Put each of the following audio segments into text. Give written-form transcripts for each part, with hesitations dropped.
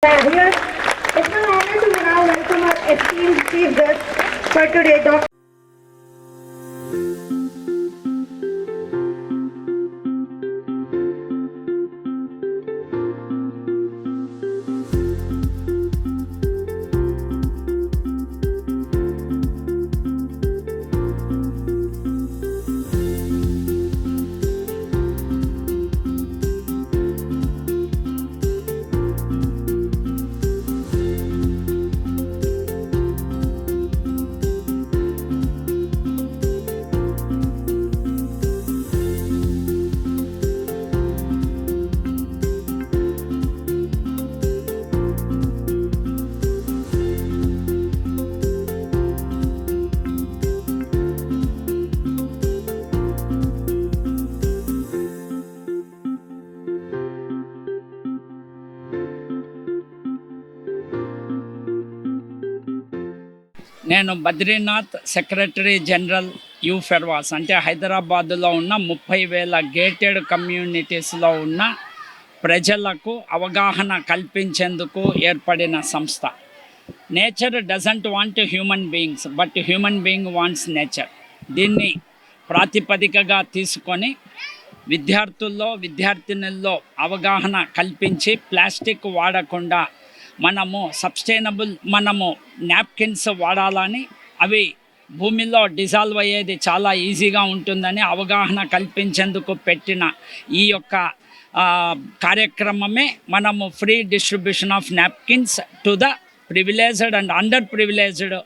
Here, it's an honor to now welcome our esteemed chief guest for today, Dr. నేను Badrinath secretary general యూఫెర్వాస్ అంటే హైదరాబాదులో ఉన్న 30,000 gated కమ్యూనిటీస్లో ఉన్న ప్రజలకు అవగాహన కల్పించేందుకు ఏర్పడిన సంస్థ. Nature doesn't want human beings but human being wants nature. దీన్ని ప్రాతిపదికగా తీసుకొని విద్యార్థుల్లో అవగాహన కల్పించి ప్లాస్టిక్ వాడకుండా మనము నాప్కిన్స్ వాడాలని, అవి భూమిలో డిజాల్వ్ అయ్యేది చాలా ఈజీగా ఉంటుందని అవగాహన కల్పించేందుకు పెట్టిన ఈ యొక్క కార్యక్రమమే మనము free distribution of napkins to the privileged and under privileged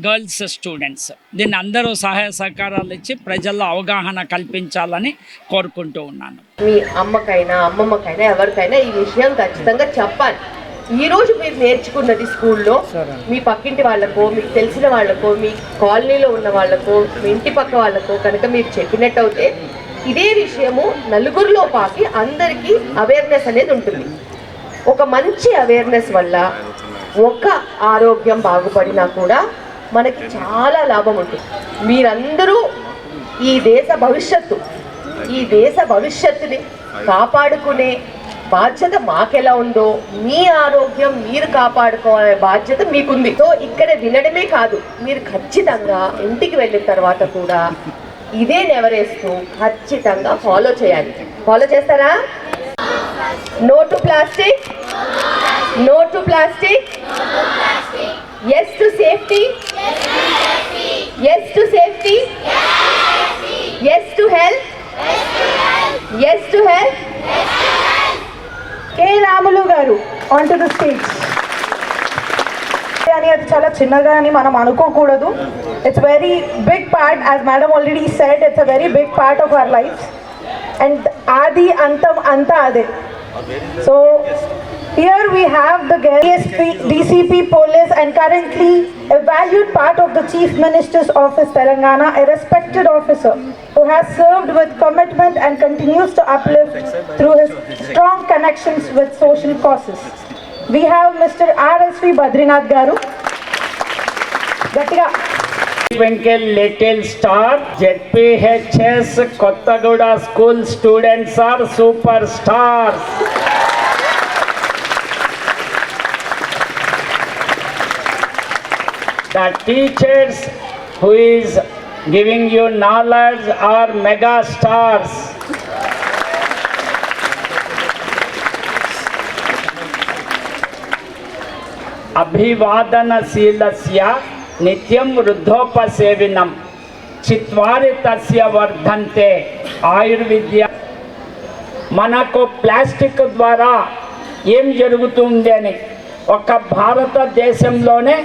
girls students. దీన్ని అందరూ సహాయ సహకారాలు ఇచ్చి ప్రజల్లో అవగాహన కల్పించాలని కోరుకుంటూ ఉన్నాను. మీ అమ్మకైనా అమ్మమ్మకైనా ఎవరికైనా ఈ విషయం ఖచ్చితంగా చెప్పాలి. ఈరోజు మీరు నేర్చుకున్నది స్కూల్లో మీ పక్కింటి వాళ్ళకో, మీకు తెలిసిన వాళ్ళకో, మీ కాలనీలో ఉన్న వాళ్ళకో, మీ ఇంటి పక్క వాళ్ళకో కనుక మీరు చెప్పినట్టు అయితే ఇదే విషయము నలుగురిలో పాకి అందరికీ అవేర్నెస్ అనేది ఉంటుంది. ఒక మంచి అవేర్నెస్ వల్ల ఒక ఆరోగ్యం బాగుపడినా కూడా మనకి చాలా లాభం ఉంటుంది. మీరందరూ ఈ దేశ భవిష్యత్తుని కాపాడుకునే బాధ్యత మాకెలా ఉందో మీ ఆరోగ్యం మీరు కాపాడుకోవాలనే బాధ్యత మీకుంది. సో ఇక్కడ వినడమే కాదు, మీరు ఖచ్చితంగా ఇంటికి వెళ్ళిన తర్వాత కూడా ఇదే నెవరేస్తూ ఖచ్చితంగా ఫాలో చేయాలి. ఫాలో చేస్తారా? No to plastic, no to plastic, yes to safety, yes to safety, yes to health, yes to health. K. Ramulu garu onto the stage. అని అది చాలా చిన్నగా అని మనం అనుకోకూడదు. It's very big part, as madam already said, it's a very big part of our life and ఆది అంతం అంతా అదే. So here we have the ASP, DCP police and currently a valued part of the Chief Minister's Office Telangana, a respected officer who has served with commitment and continues to uplift through his strong connections with social causes. We have Mr. RSV Badrinath Garu. Gatiga. Twinkle little star, ZPHS Kottaguda school students are superstars. The teachers who is giving you knowledge are mega stars. అభివాదనశీలస్య నిత్యం వృద్ధోపసేవినం చిత్వారి తస్య వర్ధంతే ఆయుర్విద్య. మనకు plastic ద్వారా ఏం జరుగుతుంది అని ఒక భారతదేశంలోనే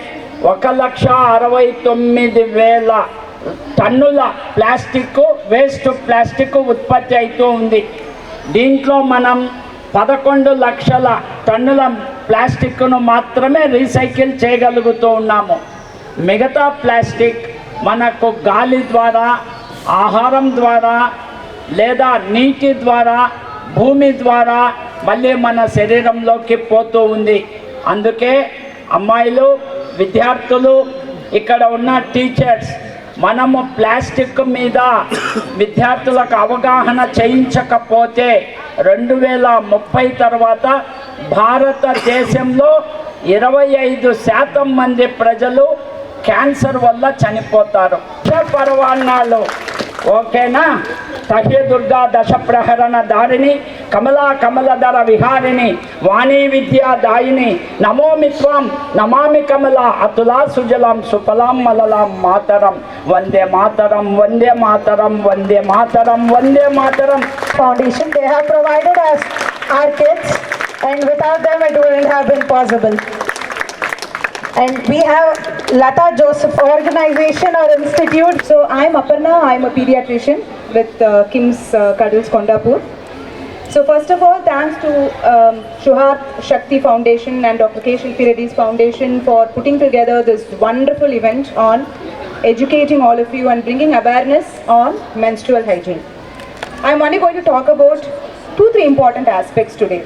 1,69,000 టన్నుల ప్లాస్టిక్, వేస్ట్ ప్లాస్టిక్ ఉత్పత్తి అవుతూ ఉంది. దీంట్లో మనం 11 లక్షల టన్నుల ప్లాస్టిక్ను మాత్రమే రీసైకిల్ చేయగలుగుతూ ఉన్నాము. మిగతా ప్లాస్టిక్ మనకు గాలి ద్వారా, ఆహారం ద్వారా, లేదా నీటి ద్వారా, భూమి ద్వారా మళ్ళీ మన శరీరంలోకి పోతూ ఉంది. అందుకే అమ్మాయిలు, విద్యార్థులు, ఇక్కడ ఉన్న టీచర్స్ మనము ప్లాస్టిక్ మీద విద్యార్థులకు అవగాహన చేయించకపోతే 2030 తర్వాత భారతదేశంలో 25% మంది ప్రజలు క్యాన్సర్ వల్ల చనిపోతారు. పర్వాణాలు ఓకేనా? తహ్య దుర్గా దశ ప్రహరణ దారిణి కమలా కమలధర విహారిణి వాణీ విద్యా దాయిని నమోమి త్వం నమామి కమల అతులా సుజలాం సుఫలాం మలలాం మాతరం Vande Mataram Vande Mataram Vande Mataram Vande Mataram. Foundation, they have provided us our kids, and without them it wouldn't have been possible. And we have Lata Joseph organization or institute. So I'm Aparna, I'm a pediatrician with KIMS Cuddles Kondapur. So first of all, thanks to Shuhat Shakti Foundation and Dr. K. Shilpi Reddy's Foundation for putting together this wonderful event on educating all of you and bringing awareness on menstrual hygiene. I'm only going to talk about 2-3 important aspects today.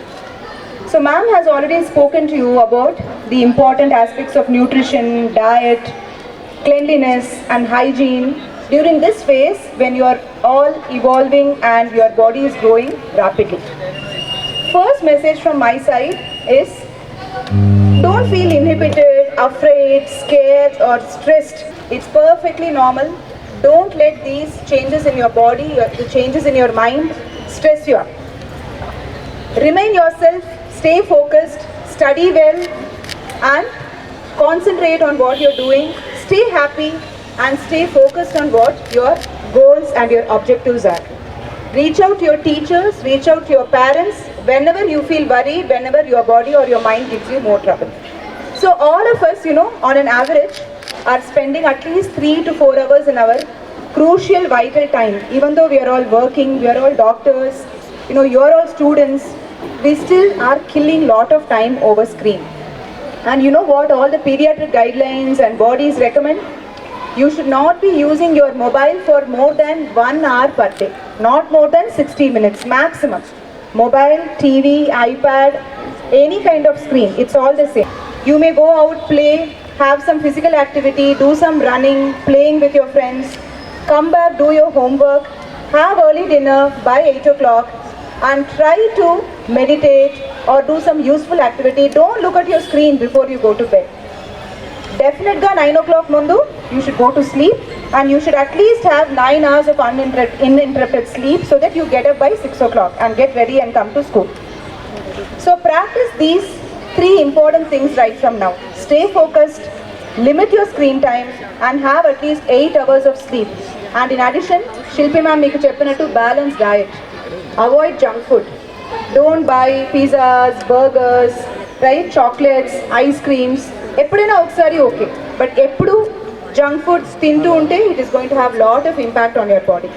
So ma'am has already spoken to you about the important aspects of nutrition, diet, cleanliness and hygiene during this phase when you are all evolving and your body is growing rapidly. First message from my side is don't feel inhibited, afraid, scared or stressed. It's perfectly normal. Don't let these changes in your body, the changes in your mind stress you up. Remain yourself, stay focused, study well and concentrate on what you're doing. Stay happy and stay focused on what your goals and your objectives are. Reach out to your teachers, reach out to your parents whenever you feel worried, whenever your body or your mind gives you more trouble. So all of us, on an average are spending at least 3 to 4 hours in our crucial vital time. Even though we are all working, we are all doctors, you're all students, we still are killing lot of time over screen. And you know what all the pediatric guidelines and bodies recommend? You should not be using your mobile for more than 1 hour per day, not more than 60 minutes maximum. Mobile, TV, iPad, any kind of screen, it's all the same. You may go out, play, have some physical activity, do some running, playing with your friends, come back, do your homework, have early dinner by 8 o'clock and try to meditate or do some useful activity. Don't look at your screen before you go to bed. Definitely 9 o'clock mundu, you should go to sleep and you should at least have 9 hours of uninterrupted sleep so that you get up by 6 o'clock and get ready and come to school. So practice these 3 important things right from now. Stay focused, limit your screen time and have at least 8 hours of sleep. And in addition, Shilpi ma'am meeku cheppinattu balanced diet. Avoid junk food. Don't buy pizzas, burgers, right? Chocolates, ice creams. ఎప్పుడైనా ఒకసారి okay, but ఎప్పుడు junk foods తింటూ ఉంటే it is going to have lot of impact on your body,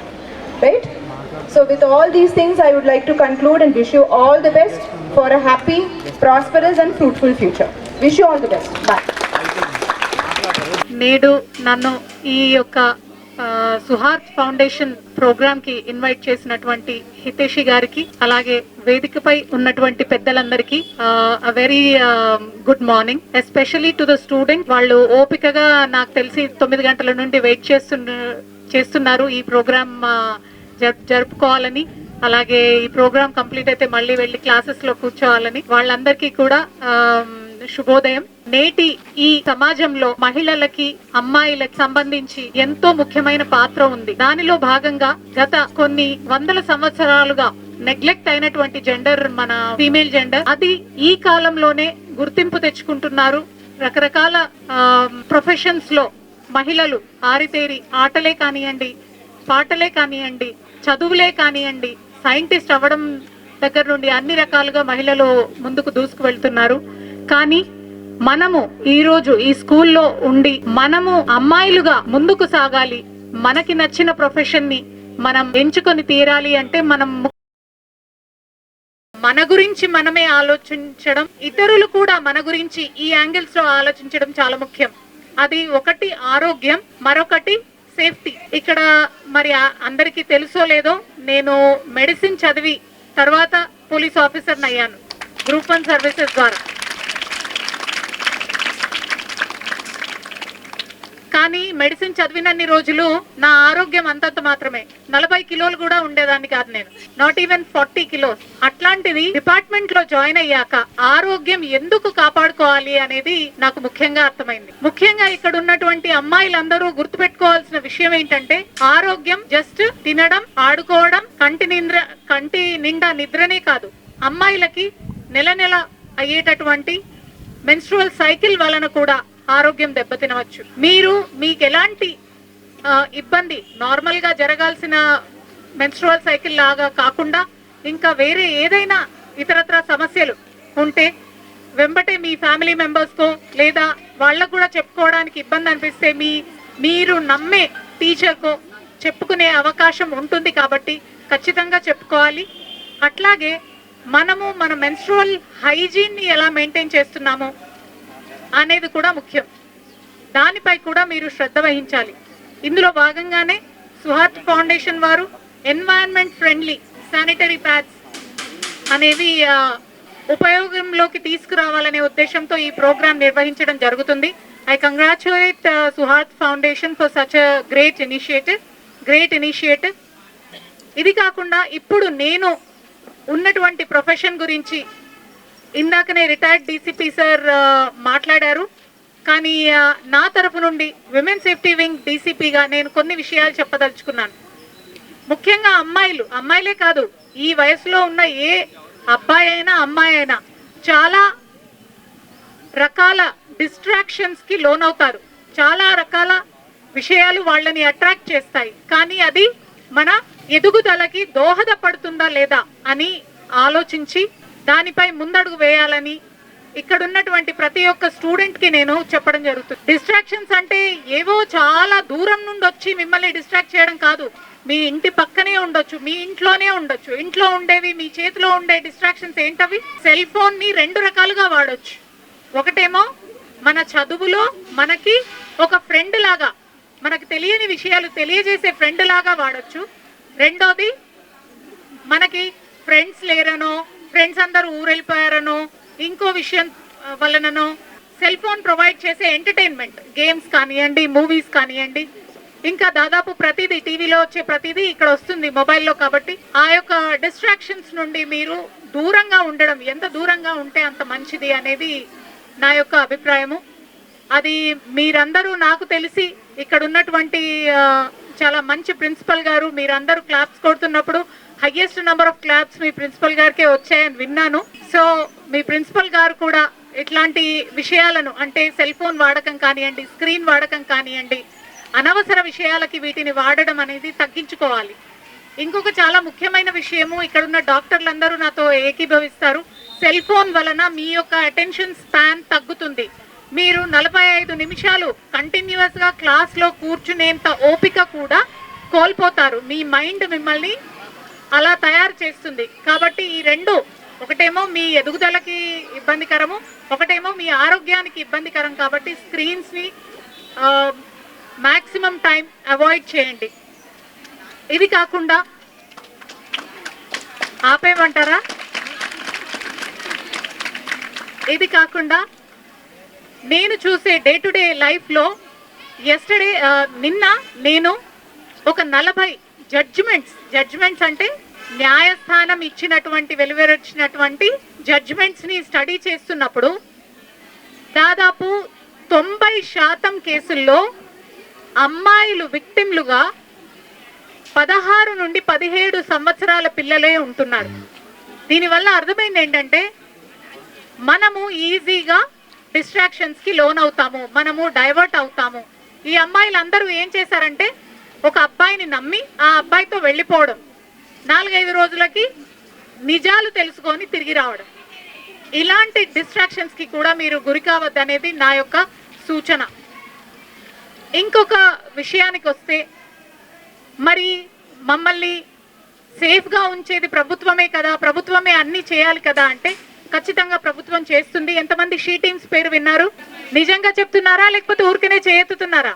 right? So with all these things I would like to conclude and wish you all the best for a happy, prosperous and fruitful future. Wish you all the best. Bye. నేడు నన్ను ఈ యొక్క Suharth foundation programme కి invite చేసినటువంటి హితేషి గారికి, అలాగే వేదికపై ఉన్నటువంటి పెద్దలందరికీ very good morning. Especially to the student, వాళ్ళు ఓపికగా నాకు తెలిసి 9 గంటల నుండి వెయిట్ చేస్తున్నారు ఈ ప్రోగ్రామ్ జరుపుకోవాలని, అలాగే ఈ ప్రోగ్రామ్ కంప్లీట్ అయితే మళ్ళీ వెళ్ళి క్లాసెస్ లో కూర్చోవాలని. వాళ్ళందరికీ కూడా శుభోదయం. నేటి ఈ సమాజంలో మహిళలకి, అమ్మాయిలకి సంబంధించి ఎంతో ముఖ్యమైన పాత్ర ఉంది. దానిలో భాగంగా గత కొన్ని వందల సంవత్సరాలుగా నెగ్లెక్ట్ అయినటువంటి జెండర్, మన ఫీమేల్ జెండర్, అది ఈ కాలంలోనే గుర్తింపు తెచ్చుకుంటున్నారు. రకరకాల ప్రొఫెషన్స్ లో మహిళలు ఆరితేరి ఆటలే కానివ్వండి, పాటలే కానివ్వండి, చదువులే కానివ్వండి, సైంటిస్ట్ అవ్వడం దగ్గర నుండి అన్ని రకాలుగా మహిళలు ముందుకు దూసుకు వెళ్తున్నారు. కానీ మనము ఈ రోజు ఈ స్కూల్లో ఉండి మనము అమ్మాయిలుగా ముందుకు సాగాలి, మనకి నచ్చిన ప్రొఫెషన్ ని మనం ఎంచుకొని తీరాలి అంటే మనం మన గురించి మనమే ఆలోచించడం, ఇతరులు కూడా మన గురించి ఈ యాంగిల్స్ లో ఆలోచించడం చాలా ముఖ్యం. అది ఒకటి ఆరోగ్యం, మరొకటి సేఫ్టీ. ఇక్కడ మరి అందరికీ తెలుసో లేదో, నేను మెడిసిన్ చదివి తర్వాత పోలీస్ ఆఫీసర్ అయ్యాను గ్రూప్ 1 సర్వీసెస్ ద్వారా. కానీ మెడిసిన్ చదివినన్ని రోజులు నా ఆరోగ్యం అంతంత మాత్రమే. 40 కిలోలు కూడా ఉండేదాన్ని కాదు నేను, నాట్ ఈవెన్ 40 కిలోస్. అట్లాంటిది డిపార్ట్మెంట్ లో జాయిన్ అయ్యాక ఆరోగ్యం ఎందుకు కాపాడుకోవాలి అనేది నాకు ముఖ్యంగా అర్థమైంది. ముఖ్యంగా ఇక్కడ ఉన్నటువంటి అమ్మాయిలందరూ గుర్తుపెట్టుకోవాల్సిన విషయం ఏంటంటే, ఆరోగ్యం జస్ట్ తినడం, ఆడుకోవడం, కంటి నిండా నిద్రనే కాదు, అమ్మాయిలకి నెల నెల అయ్యేటటువంటి మెన్స్ట్రువల్ సైకిల్ వలన కూడా ఆరోగ్యం దెబ్బతినవచ్చు. మీకు ఎలాంటి ఇబ్బంది, నార్మల్ గా జరగాల్సిన మెన్స్ట్రువల్ సైకిల్ లాగా కాకుండా ఇంకా వేరే ఏదైనా ఇతరత్ర సమస్యలు ఉంటే వెంబటే మీ ఫ్యామిలీ మెంబర్స్కో లేదా వాళ్ళకు కూడా చెప్పుకోవడానికి ఇబ్బంది అనిపిస్తే మీరు నమ్మే టీచర్కో చెప్పుకునే అవకాశం ఉంటుంది కాబట్టి ఖచ్చితంగా చెప్పుకోవాలి. అట్లాగే మనము మన మెన్స్ట్రువల్ హైజీన్ని ఎలా మెయింటైన్ చేస్తున్నామో అనేది కూడా ముఖ్యం. దానిపై కూడా మీరు శ్రద్ధ వహించాలి. ఇందులో భాగంగానే సుహార్త్ ఫౌండేషన్ వారు ఎన్వైరన్మెంట్ ఫ్రెండ్లీ శానిటరీ ప్యాడ్స్ అనేవి ఉపయోగంలోకి తీసుకురావాలనే ఉద్దేశంతో ఈ ప్రోగ్రాం నిర్వహించడం జరుగుతుంది. I congratulate Suhart foundation for such a great initiative. ఇది కాకుండా ఇప్పుడు నేను ఉన్నటువంటి ప్రొఫెషన్ గురించి ఇందాకనే రిటైర్డ్ డీసీపీ సార్ మాట్లాడారు. కానీ నా తరఫు నుండి విమెన్ సేఫ్టీ వింగ్ డీసీపీగా నేను కొన్ని విషయాలు చెప్పదలుచుకున్నాను. ముఖ్యంగా అమ్మాయిలే కాదు, ఈ వయసులో ఉన్న ఏ అబ్బాయి అయినా అమ్మాయి అయినా చాలా రకాల డిస్ట్రాక్షన్స్ కి లోనవుతారు. చాలా రకాల విషయాలు వాళ్ళని అట్రాక్ట్ చేస్తాయి. కానీ అది మన ఎదుగుదలకి దోహదపడుతుందా లేదా అని ఆలోచించి దానిపై ముందడుగు వేయాలని ఇక్కడ ఉన్నటువంటి ప్రతి ఒక్క స్టూడెంట్ కి నేను చెప్పడం జరుగుతుంది. డిస్ట్రాక్షన్స్ అంటే ఏవో చాలా దూరం నుండి వచ్చి మిమ్మల్ని డిస్ట్రాక్ట్ చేయడం కాదు. మీ ఇంటి పక్కనే ఉండొచ్చు, మీ ఇంట్లోనే ఉండొచ్చు. ఇంట్లో ఉండేవి, మీ చేతిలో ఉండే డిస్ట్రాక్షన్స్ ఏంటవి? సెల్ ఫోన్ ని 2 రకాలుగా వాడొచ్చు. ఒకటేమో మన చదువులో మనకి ఒక ఫ్రెండ్ లాగా, మనకు తెలియని విషయాలు తెలియజేసే ఫ్రెండ్ లాగా వాడొచ్చు. రెండోది, మనకి ఫ్రెండ్స్ లేరనో, ఫ్రెండ్స్ అందరూ ఊరెళ్ళిపోయారనో, ఇంకో విషయం వలననో సెల్ ఫోన్ ప్రొవైడ్ చేసే ఎంటర్టైన్మెంట్, గేమ్స్ కానివ్వండి, మూవీస్ కానివ్వండి, ఇంకా దాదాపు ప్రతిదీ టీవీలో వచ్చే ప్రతిదీ ఇక్కడ వస్తుంది మొబైల్లో. కాబట్టి ఆ యొక్క డిస్ట్రాక్షన్స్ నుండి మీరు దూరంగా ఉండడం, ఎంత దూరంగా ఉంటే అంత మంచిది అనేది నా యొక్క అభిప్రాయము. అది మీరందరూ, నాకు తెలిసి ఇక్కడ ఉన్నటువంటి చాలా మంచి ప్రిన్సిపల్ గారు, మీరందరూ క్లాప్స్ కొడుతున్నప్పుడు హైయెస్ట్ నెంబర్ ఆఫ్ క్లాప్స్ మీ ప్రిన్సిపల్ గారికే వచ్చాయని విన్నాను. సో మీ ప్రిన్సిపల్ గారు కూడా ఇట్లాంటి విషయాలను, అంటే సెల్ ఫోన్ వాడకం కానివ్వండి, స్క్రీన్ వాడకం కానివ్వండి, అనవసర విషయాలకి వీటిని వాడడం అనేది తగ్గించుకోవాలి. ఇంకొక చాలా ముఖ్యమైన విషయము, ఇక్కడున్న డాక్టర్లందరూ నాతో ఏకీభవిస్తారు. సెల్ ఫోన్ వలన మీ యొక్క అటెన్షన్ స్పాన్ తగ్గుతుంది. మీరు 45 నిమిషాలు కంటిన్యూస్ గా క్లాస్ లో కూర్చునేంత ఓపిక కూడా కోల్పోతారు. మీ మైండ్ మిమ్మల్ని అలా తయారు చేస్తుంది. కాబట్టి ఈ రెండు, ఒకటేమో మీ ఎదుగుదలకి ఇబ్బందికరము, ఒకటేమో మీ ఆరోగ్యానికి ఇబ్బందికరం. కాబట్టి స్క్రీన్స్ ని మాక్సిమం టైం అవాయిడ్ చేయండి. ఇది కాకుండా ఆపేయమంటారా? ఇది కాకుండా నేను చూసే డే టు డే లైఫ్లో నిన్న నేను ఒక 40 జడ్జిమెంట్స్ అంటే న్యాయస్థానం ఇచ్చినటువంటి, వెలువరించినటువంటి జడ్జిమెంట్స్ని స్టడీ చేస్తున్నప్పుడు దాదాపు 90% కేసుల్లో అమ్మాయిలు విక్టిమ్లుగా 16 నుండి 17 సంవత్సరాల పిల్లలే ఉంటున్నారు. దీనివల్ల అర్థమైంది ఏంటంటే, మనము ఈజీగా డిస్ట్రాక్షన్స్కి లోన్ అవుతాము, మనము డైవర్ట్ అవుతాము. ఈ అమ్మాయిలందరూ ఏం చేశారంటే, ఒక అబ్బాయిని నమ్మి ఆ అబ్బాయితో వెళ్ళిపోవడం, 4-5 రోజులకి నిజాలు తెలుసుకొని తిరిగి రావడం. ఇలాంటి డిస్ట్రాక్షన్స్కి కూడా మీరు గురి కావద్దనేది నా యొక్క సూచన. ఇంకొక విషయానికి వస్తే, మరి మమ్మల్ని సేఫ్గా ఉంచేది ప్రభుత్వమే కదా, ప్రభుత్వమే అన్నీ చేయాలి కదా అంటే ఖచ్చితంగా ప్రభుత్వం చేస్తుంది. ఎంతమంది షీ టీమ్స్ పేరు విన్నారు? నిజంగా చెప్తున్నారా లేకపోతే ఊరికనే చేయెత్తుతున్నారా?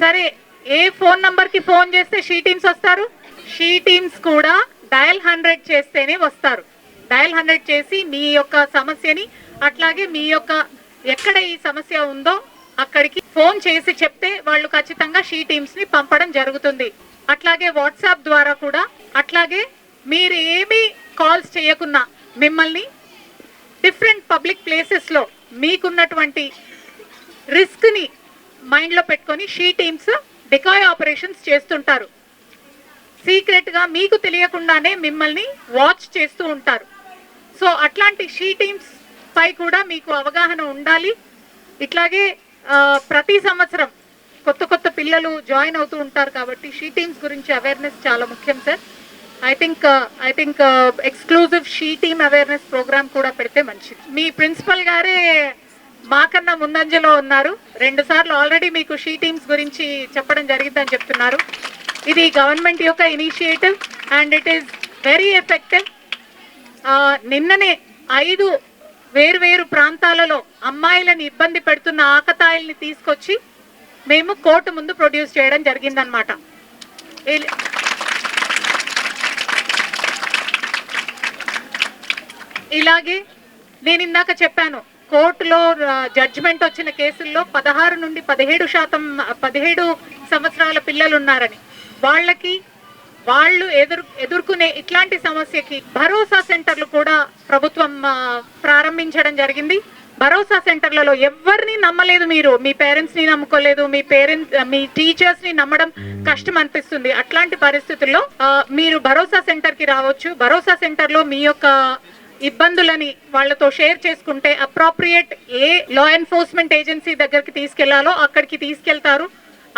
సరే, ఏ ఫోన్ నంబర్కి ఫోన్ చేస్తే షీ టీమ్స్ వస్తారు? షీ టీమ్స్ కూడా డయల్ 100 చేస్తేనే వస్తారు. డయల్ 100 చేసి మీ యొక్క సమస్యని, అట్లాగే మీ యొక్క ఎక్కడ ఈ సమస్య ఉందో అక్కడికి ఫోన్ చేసి చెప్తే వాళ్ళు ఖచ్చితంగా షీ టీమ్స్ ని పంపడం జరుగుతుంది. అట్లాగే వాట్సాప్ ద్వారా కూడా, అట్లాగే మీరు ఏమీ కాల్స్ చేయకున్నా మిమ్మల్ని డిఫరెంట్ పబ్లిక్ ప్లేసెస్లో మీకున్నటువంటి రిస్క్ని మైండ్లో పెట్టుకొని షీ టీమ్స్ డికాయ్ ఆపరేషన్స్ చేస్తుంటారు. సీక్రెట్గా మీకు తెలియకుండానే మిమ్మల్ని వాచ్ చేస్తూ ఉంటారు. సో అట్లాంటి షీ టీమ్స్ పై కూడా మీకు అవగాహన ఉండాలి. ఇట్లాగే ప్రతి సంవత్సరం కొత్త కొత్త పిల్లలు జాయిన్ అవుతూ ఉంటారు కాబట్టి షీ టీమ్స్ గురించి అవేర్నెస్ చాలా ముఖ్యం sir. I think exclusive she team awareness programme కూడా పెడితే మంచిది. మీ ప్రిన్సిపల్ గారే మాకన్నా ముందంజలో ఉన్నారు. 2 సార్లు ఆల్రెడీ మీకు షీ టీమ్స్ గురించి చెప్పడం జరిగిందని చెప్తున్నారు. ఇది గవర్నమెంట్ యొక్క initiative and it is very effective. నిన్ననే 5 వేరు ప్రాంతాలలో అమ్మాయిలను ఇబ్బంది పెడుతున్న ఆకతాయిల్ని తీసుకొచ్చి మేము కోర్టు ముందు ప్రొడ్యూస్ చేయడం జరిగిందనమాట. ఇలాగే నేను ఇందాక చెప్పాను, కోర్టులో జడ్జిమెంట్ వచ్చిన కేసుల్లో 16 నుండి 17 సంవత్సరాల పిల్లలు ఉన్నారని, వాళ్ళు ఎదుర్కొనే ఇట్లాంటి సమస్యకి భరోసా సెంటర్లు కూడా ప్రభుత్వం ప్రారంభించడం జరిగింది. భరోసా సెంటర్లలో ఎవరిని నమ్మలేదు, మీరు మీ పేరెంట్స్ని నమ్ముకోలేదు, మీ టీచర్స్ని నమ్మడం కష్టం అనిపిస్తుంది. అట్లాంటి పరిస్థితుల్లో మీరు భరోసా సెంటర్కి రావచ్చు. భరోసా సెంటర్లో మీ యొక్క ఇబ్బందులని వాళ్ళతో షేర్ చేసుకుంటే అప్రోప్రియేట్ ఏ లా ఎన్ఫోర్స్మెంట్ ఏజెన్సీ దగ్గరికి తీసుకెళ్లాలో అక్కడికి తీసుకెళ్తారు.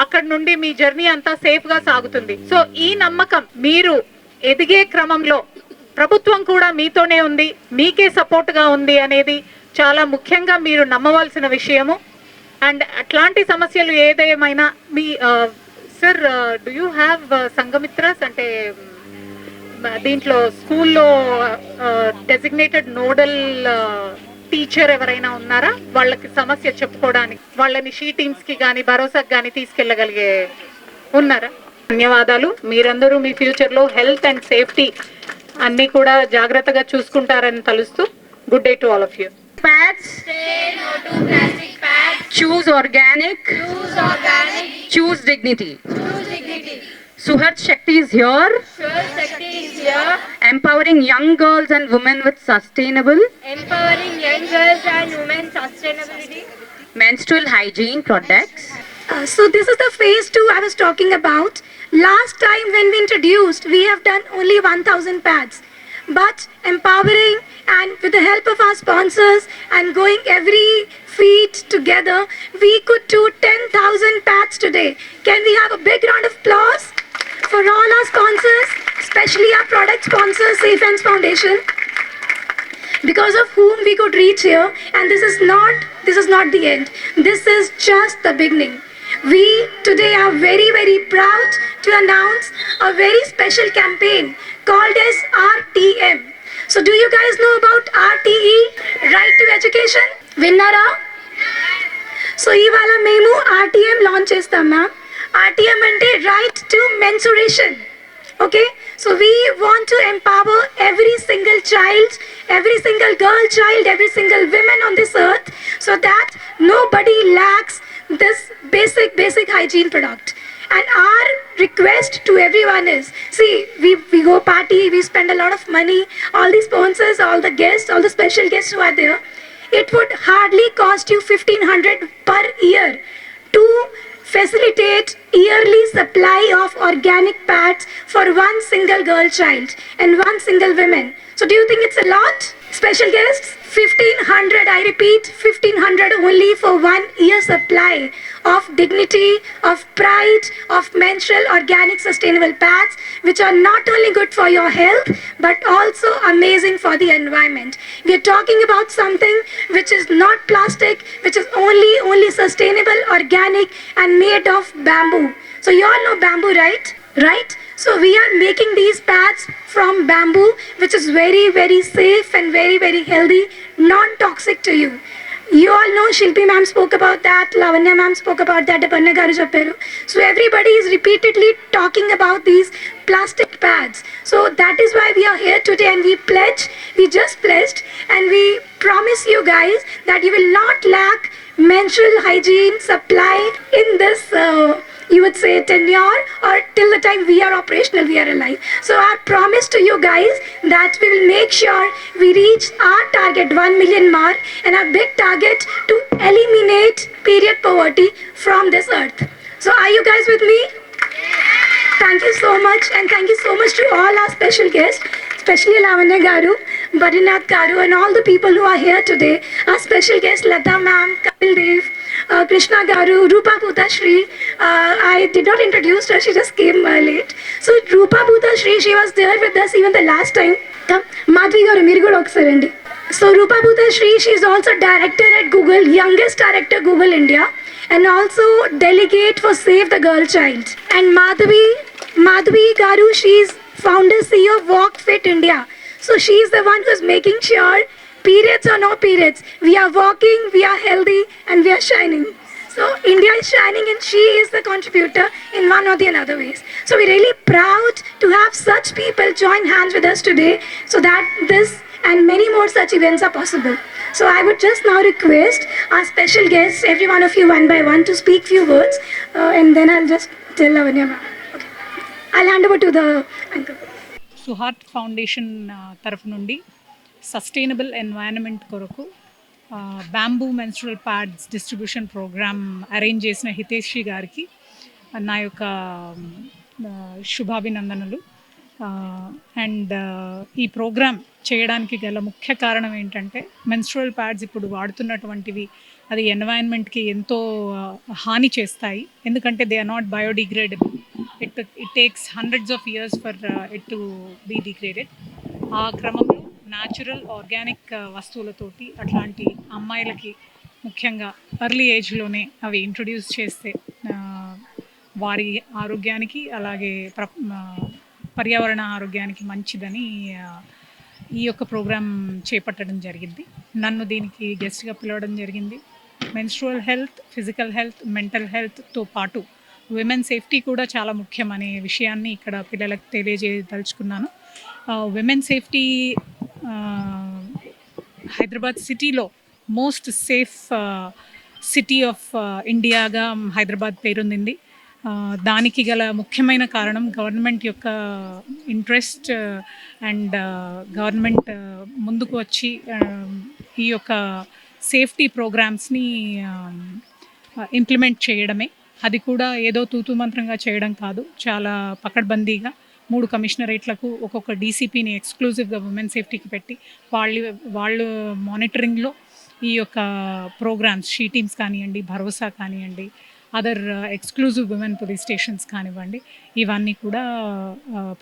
అక్కడ నుండి మీ జర్నీ అంతా సేఫ్ గా సాగుతుంది. సో ఈ నమ్మకం, మీరు ఎదిగే క్రమంలో ప్రభుత్వం కూడా మీతోనే ఉంది, మీకే సపోర్ట్ గా ఉంది అనేది చాలా ముఖ్యంగా మీరు నమ్మవలసిన విషయము. అండ్ అట్లాంటి సమస్యలు ఏదేమైనా మీ సార్, డూ యూ హ్యావ్ సంఘమిత్రస్? అంటే దీంట్లో స్కూల్లో డెసిగ్నేటెడ్ నోడల్ టీచర్ ఎవరైనా ఉన్నారా వాళ్ళకి సమస్య చెప్పుకోవడానికి, వాళ్ళని షీ టీమ్స్ కి కానీ భరోసాకి కానీ తీసుకెళ్ళగలిగే ఉన్నారా? ధన్యవాదాలు. మీరందరూ మీ ఫ్యూచర్ లో హెల్త్ అండ్ సేఫ్టీ అన్ని కూడా జాగ్రత్తగా చూసుకుంటారని తలుస్తూ good day to all of you. Pads. Choose organic. Choose dignity. Suhart Shakti is here. Empowering young girls and women with sustainability. Menstrual hygiene products. So this is the phase 2 I was talking about. Last time when we introduced, we have done only 1000 pads. But empowering and with the help of our sponsors and going every feet together, we could do 10,000 pads today. Can we have a big round of applause for all our sponsors, especially our product sponsor, Safe Hands Foundation, because of whom we could reach here. And this is not the end. This is just the beginning. We today are very proud to announce a very special campaign called as RTM. So do you guys know about RTE, Right to Education? Vinnara? So ivala memu RTM launch chestam ma'am. RTM ante right to menstruation. Okay? So we want to empower every single child, every single girl child, every single woman on this earth, so that nobody lacks this basic hygiene product. And our request to everyone is, see, we go party, we spend a lot of money, all the sponsors, all the guests, all the special guests who are there, it would hardly cost you 1,500 per year to facilitate yearly supply of organic pads for one single girl child and one single woman. So do you think it's a lot? Special guests, 1,500, I repeat, 1,500 only for 1 year supply of dignity, of pride, of menstrual organic sustainable pads, which are not only good for your health, but also amazing for the environment. We are talking about something which is not plastic, which is only sustainable, organic and made of bamboo. So you all know bamboo, right? Right? So we are making these pads from bamboo, which is very safe and very healthy, non-toxic to you. You all know Shilpi ma'am spoke about that, Lavanya ma'am spoke about that, Aparna garu chepparu. So everybody is repeatedly talking about these plastic pads. So that is why we are here today, and we just pledged, and we promise you guys that you will not lack menstrual hygiene supply in this, you would say, tenure or till the time we are operational, we are alive. So I promise to you guys that we will make sure we reach our target 1 million mark and our big target to eliminate period poverty from this earth. So are you guys with me? Thank you so much, and thank you so much to all our special guests, especially Lavanya Garu, Badrinath Garu, and all the people who are here today. Our special guests, Lata ma'am, Kapil Dev, Krishna Garu, Rupa Putashri. I did not introduce her, she just came late. So Rupa Putashri, she was there with us even the last time. Madhvi Garu, మీరు కూడా ఒకసారి రండి. So Rupa Putashri, she is also director at Google, youngest director Google India, and also delegate for Save the Girl Child. And Madhvi Garu, she is founder CEO of Walk Fit India. So she is the one who is making sure, periods or no periods, we are walking, we are healthy, and we are shining. So India is shining, and she is the contributor in one or the another ways. So we're really proud to have such people join hands with us today, so that this and many more such events are possible. So I would just now request our special guests, every one of you one by one, to speak few words, and then I'll just tell Lavanya ma'am. Okay. I'll hand over to the anchor. Suhart foundation తరఫు నుండి sustainable environment కొరకు bamboo menstrual pads distribution program arrange చేసిన హితేషి గారికి నా యొక్క శుభాభినందనలు. And ఈ programme చేయడానికి గల ముఖ్య కారణం ఏంటంటే, మెన్స్ట్రువల్ ప్యాడ్స్ ఇప్పుడు వాడుతున్నటువంటివి అది ఎన్వైరన్మెంట్కి ఎంతో హాని చేస్తాయి. ఎందుకంటే they are not biodegradable. It takes hundreds of years for it to be degraded. ఆ క్రమంలో న్యాచురల్ ఆర్గానిక్ వస్తువులతోటి అట్లాంటి అమ్మాయిలకి ముఖ్యంగా ఎర్లీ ఏజ్లోనే అవి ఇంట్రొడ్యూస్ చేస్తే వారి ఆరోగ్యానికి అలాగే పర్యావరణ ఆరోగ్యానికి మంచిదని ఈ యొక్క ప్రోగ్రాం చేపట్టడం జరిగింది. నన్ను దీనికి గెస్ట్గా పిలవడం జరిగింది. Menstrual health, physical health, mental హెల్త్తో పాటు విమెన్ సేఫ్టీ కూడా చాలా ముఖ్యం అనే విషయాన్ని ఇక్కడ పిల్లలకు తెలియజేయదలుచుకున్నాను. విమెన్ సేఫ్టీ హైదరాబాద్ సిటీలో మోస్ట్ సేఫ్ సిటీ ఆఫ్ ఇండియాగా హైదరాబాద్ పేరొందింది. దానికి గల ముఖ్యమైన కారణం గవర్నమెంట్ యొక్క ఇంట్రెస్ట్ అండ్ గవర్నమెంట్ ముందుకు వచ్చి ఈ యొక్క సేఫ్టీ ప్రోగ్రామ్స్ని ఇంప్లిమెంట్ చేయడమే. అది కూడా ఏదో తూతూ మంత్రంగా చేయడం కాదు, చాలా పకడ్బందీగా 3 కమిషనరేట్లకు ఒక్కొక్క డీసీపీని ఎక్స్క్లూజివ్గా ఉమెన్ సేఫ్టీకి పెట్టి వాళ్ళు మానిటరింగ్లో ఈ యొక్క ప్రోగ్రామ్స్, షీ టీమ్స్ కానివ్వండి, భరోసా కానివ్వండి, other exclusive women police stations కానివ్వండి, ఇవన్నీ కూడా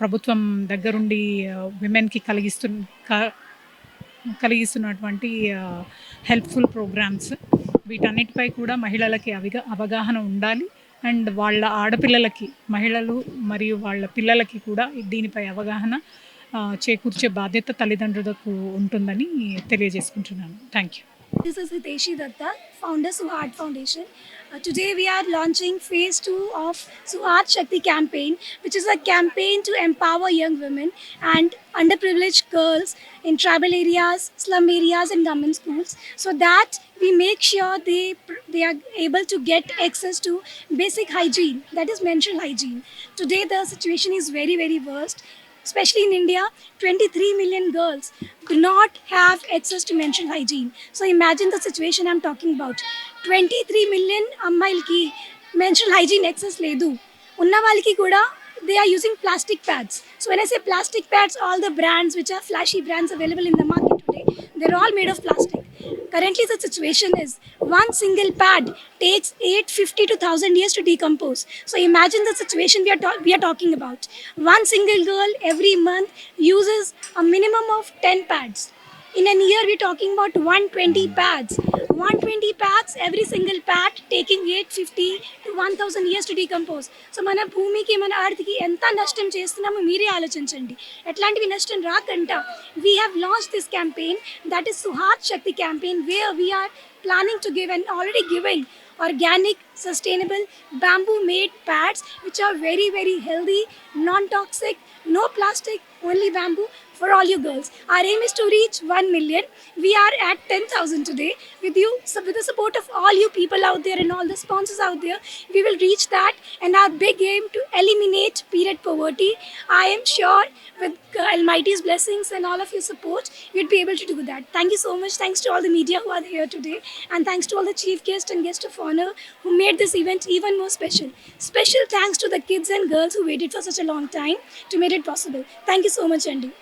ప్రభుత్వం దగ్గరుండి విమెన్కి కలిగిస్తున్నటువంటి హెల్ప్ఫుల్ ప్రోగ్రామ్స్. వీటన్నిటిపై కూడా మహిళలకి అవగాహన ఉండాలి. అండ్ వాళ్ళ ఆడపిల్లలకి, మహిళలు మరియు వాళ్ళ పిల్లలకి కూడా దీనిపై అవగాహన చేకూర్చే బాధ్యత తల్లిదండ్రులకు ఉంటుందని తెలియజేసుకుంటున్నాను. Thank you. This is Hiteshi Datta, founder Suhart Foundation. Today we are launching phase 2 of Suhart Shakti campaign, which is a campaign to empower young women and underprivileged girls in tribal areas, slum areas and government schools, so that we make sure they are able to get access to basic hygiene, that is menstrual hygiene. Today the situation is very, very worst. Especially in India, 23 million girls do not have access to menstrual hygiene. So imagine the situation I'm talking about. 23 million ammailki menstrual hygiene access ledu. Unna valiki kuda they are using plastic pads. So when I say plastic pads, all the brands which are flashy brands available in the market today, they're all made of plastic. Currently the situation is one single pad takes 850 to 1000 years to decompose. So imagine the situation we are talking about. One single girl every month uses a minimum of 10 pads. In a year we're talking about 120 pads. 120 pads, every single pad taking 850 to 1000 years to decompose. So mana bhumiki, mana earthki enta nashtam chestunnamo meere alochinchanడి. ఎట్లాంటివి నష్టం రాకుండా we have launched this campaign, that is Suhart Shakti campaign, where we are planning to give and already giving organic, sustainable, bamboo made pads which are very, very healthy, non-toxic, no plastic, only bamboo, for all you girls. Our aim is to reach 1 million. We are at 10,000 today. With you, so with the support of all you people out there and all the sponsors out there, we will reach that. And our big aim to eliminate period poverty. I am sure with Almighty's blessings and all of your support, we'd be able to do that. Thank you so much. Thanks to all the media who are here today, and thanks to all the chief guests and guests of honor who made this event even more special. Special thanks to the kids and girls who waited for such a long time to make it possible. Thank you so much, Andy.